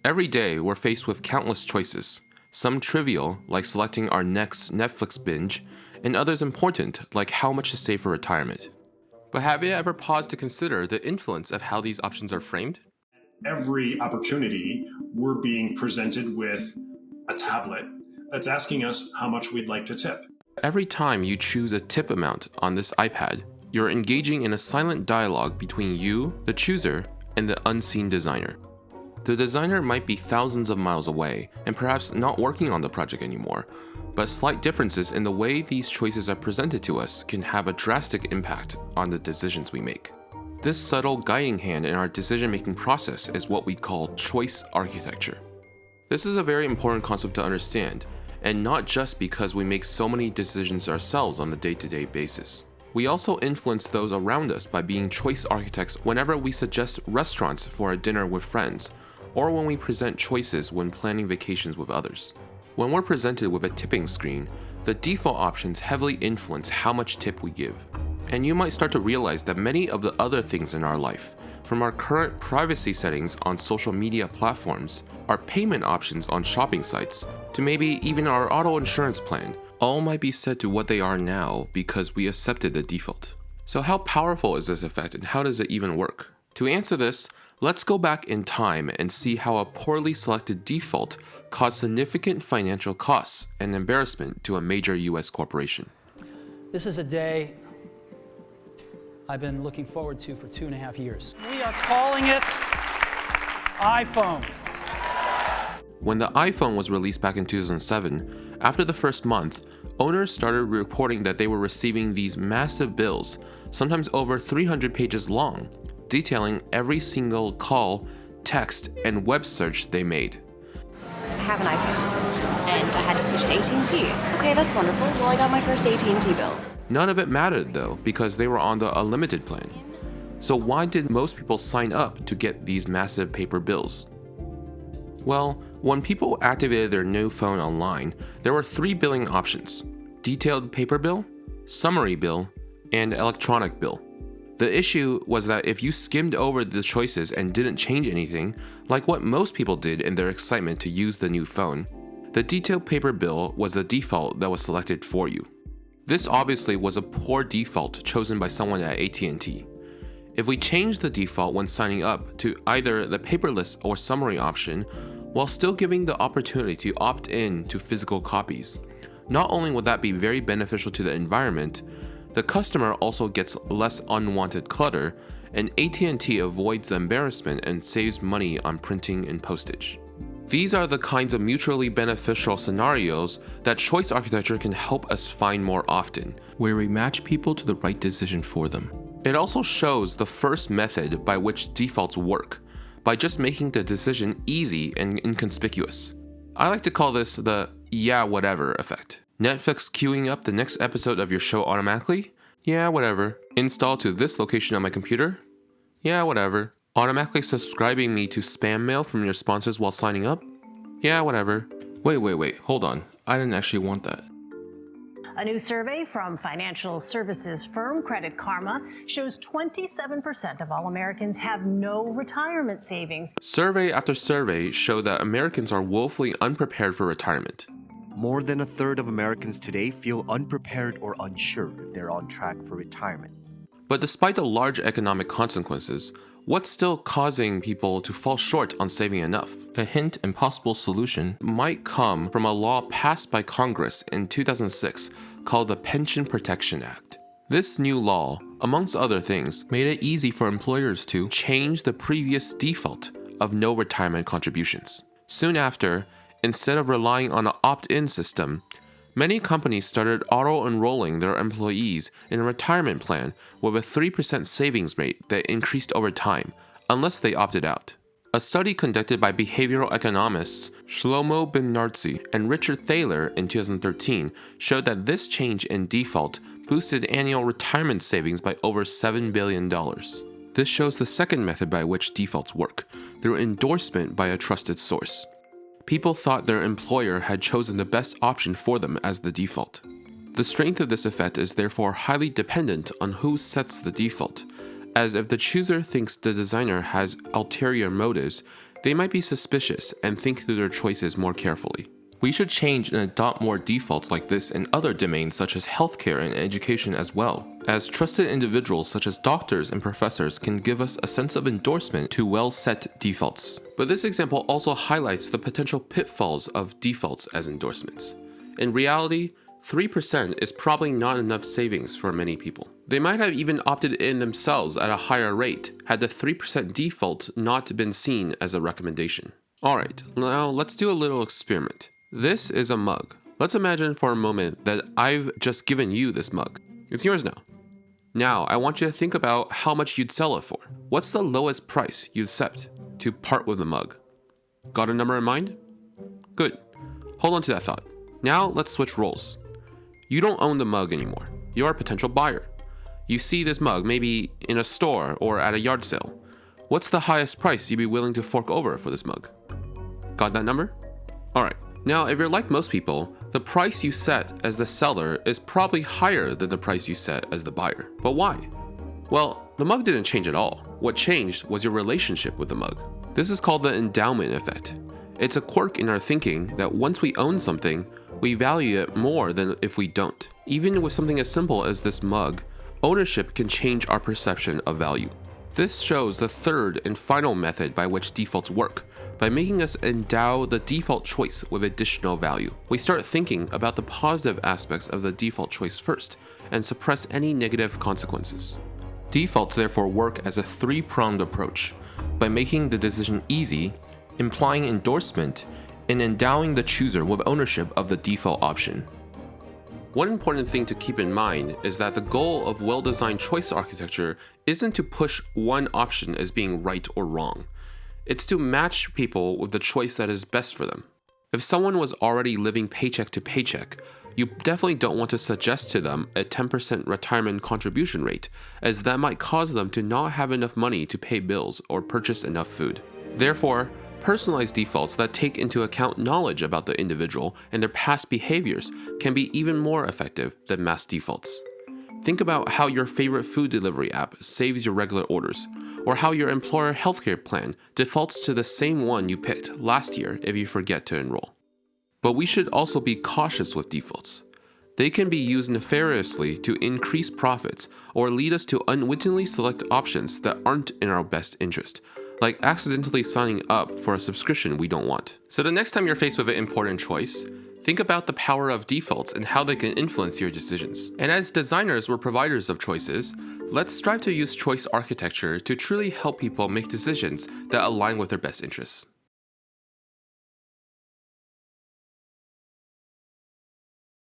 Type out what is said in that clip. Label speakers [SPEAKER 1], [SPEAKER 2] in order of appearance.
[SPEAKER 1] Every day, we're faced with countless choices, some trivial, like selecting our next Netflix binge, and others important, like how much to save for retirement. But have you ever paused to consider the influence of how these options are framed?
[SPEAKER 2] Every opportunity, we're being presented with a tablet that's asking us how much we'd like to tip.
[SPEAKER 1] Every time you choose a tip amount on this iPad, you're engaging in a silent dialogue between you, the chooser, and the unseen designer. The designer might be thousands of miles away and perhaps not working on the project anymore, but slight differences in the way these choices are presented to us can have a drastic impact on the decisions we make. This subtle guiding hand in our decision-making process is what we call choice architecture. This is a very important concept to understand, and not just because we make so many decisions ourselves on a day-to-day basis. We also influence those around us by being choice architects whenever we suggest restaurants for a dinner with friends, or when we present choices when planning vacations with others. When we're presented with a tipping screen, the default options heavily influence how much tip we give. And you might start to realize that many of the other things in our life, from our current privacy settings on social media platforms, our payment options on shopping sites, to maybe even our auto insurance plan, all might be set to what they are now because we accepted the default. So how powerful is this effect and how does it even work? To answer this, let's go back in time and see how a poorly selected default caused significant financial costs and embarrassment to a major US corporation.
[SPEAKER 3] This is a day I've been looking forward to for 2.5 years. We are calling it iPhone.
[SPEAKER 1] When the iPhone was released back in 2007, after the first month, owners started reporting that they were receiving these massive bills, sometimes over 300 pages long, detailing every single call, text, and web search they made.
[SPEAKER 4] I have an iPhone, and I had to switch to AT&T. Okay, that's wonderful. Well, I got my first AT&T bill.
[SPEAKER 1] None of it mattered though, because they were on the unlimited plan. So why did most people sign up to get these massive paper bills? Well, when people activated their new phone online, there were 3 billing options: detailed paper bill, summary bill, and electronic bill. The issue was that if you skimmed over the choices and didn't change anything, like what most people did in their excitement to use the new phone, the detailed paper bill was the default that was selected for you. This obviously was a poor default chosen by someone at AT&T. If we changed the default when signing up to either the paperless or summary option, while still giving the opportunity to opt in to physical copies, not only would that be very beneficial to the environment, the customer also gets less unwanted clutter, and AT&T avoids the embarrassment and saves money on printing and postage. These are the kinds of mutually beneficial scenarios that choice architecture can help us find more often, where we match people to the right decision for them. It also shows the first method by which defaults work, by just making the decision easy and inconspicuous. I like to call this the yeah whatever effect. Netflix queuing up the next episode of your show automatically? Yeah, whatever. Install to this location on my computer? Yeah, whatever. Automatically subscribing me to spam mail from your sponsors while signing up? Yeah, whatever. Wait, hold on. I didn't actually want that.
[SPEAKER 5] A new survey from financial services firm Credit Karma shows 27% of all Americans have no retirement savings.
[SPEAKER 1] Survey after survey show that Americans are woefully unprepared for retirement.
[SPEAKER 6] More than a third of Americans today feel unprepared or unsure if they're on track for retirement.
[SPEAKER 1] But despite the large economic consequences, what's still causing people to fall short on saving enough? A hint and possible solution might come from a law passed by Congress in 2006 called the Pension Protection Act. This new law, amongst other things, made it easy for employers to change the previous default of no retirement contributions. Soon after, instead of relying on an opt-in system, many companies started auto-enrolling their employees in a retirement plan with a 3% savings rate that increased over time, unless they opted out. A study conducted by behavioral economists Shlomo Ben-Nartzi and Richard Thaler in 2013 showed that this change in default boosted annual retirement savings by over $7 billion. This shows the second method by which defaults work, through endorsement by a trusted source. People thought their employer had chosen the best option for them as the default. The strength of this effect is therefore highly dependent on who sets the default, as if the chooser thinks the designer has ulterior motives, they might be suspicious and think through their choices more carefully. We should change and adopt more defaults like this in other domains such as healthcare and education as well, as trusted individuals such as doctors and professors can give us a sense of endorsement to well-set defaults. But this example also highlights the potential pitfalls of defaults as endorsements. In reality, 3% is probably not enough savings for many people. They might have even opted in themselves at a higher rate had the 3% default not been seen as a recommendation. Alright, now let's do a little experiment. This is a mug. Let's imagine for a moment that I've just given you this mug. It's yours now. Now, I want you to think about how much you'd sell it for. What's the lowest price you'd accept to part with the mug? Got a number in mind? Good. Hold on to that thought. Now, let's switch roles. You don't own the mug anymore. You're a potential buyer. You see this mug maybe in a store or at a yard sale. What's the highest price you'd be willing to fork over for this mug? Got that number? Alright. Now, if you're like most people, the price you set as the seller is probably higher than the price you set as the buyer. But why? Well, the mug didn't change at all. What changed was your relationship with the mug. This is called the endowment effect. It's a quirk in our thinking that once we own something, we value it more than if we don't. Even with something as simple as this mug, ownership can change our perception of value. This shows the third and final method by which defaults work, by making us endow the default choice with additional value. We start thinking about the positive aspects of the default choice first, and suppress any negative consequences. Defaults therefore work as a three-pronged approach, by making the decision easy, implying endorsement, and endowing the chooser with ownership of the default option. One important thing to keep in mind is that the goal of well-designed choice architecture isn't to push one option as being right or wrong. It's to match people with the choice that is best for them. If someone was already living paycheck to paycheck, you definitely don't want to suggest to them a 10% retirement contribution rate, as that might cause them to not have enough money to pay bills or purchase enough food. Therefore, personalized defaults that take into account knowledge about the individual and their past behaviors can be even more effective than mass defaults. Think about how your favorite food delivery app saves your regular orders, or how your employer healthcare plan defaults to the same one you picked last year if you forget to enroll. But we should also be cautious with defaults. They can be used nefariously to increase profits or lead us to unwittingly select options that aren't in our best interest, like accidentally signing up for a subscription we don't want. So the next time you're faced with an important choice, think about the power of defaults and how they can influence your decisions. And as designers or providers of choices, let's strive to use choice architecture to truly help people make decisions that align with their best interests.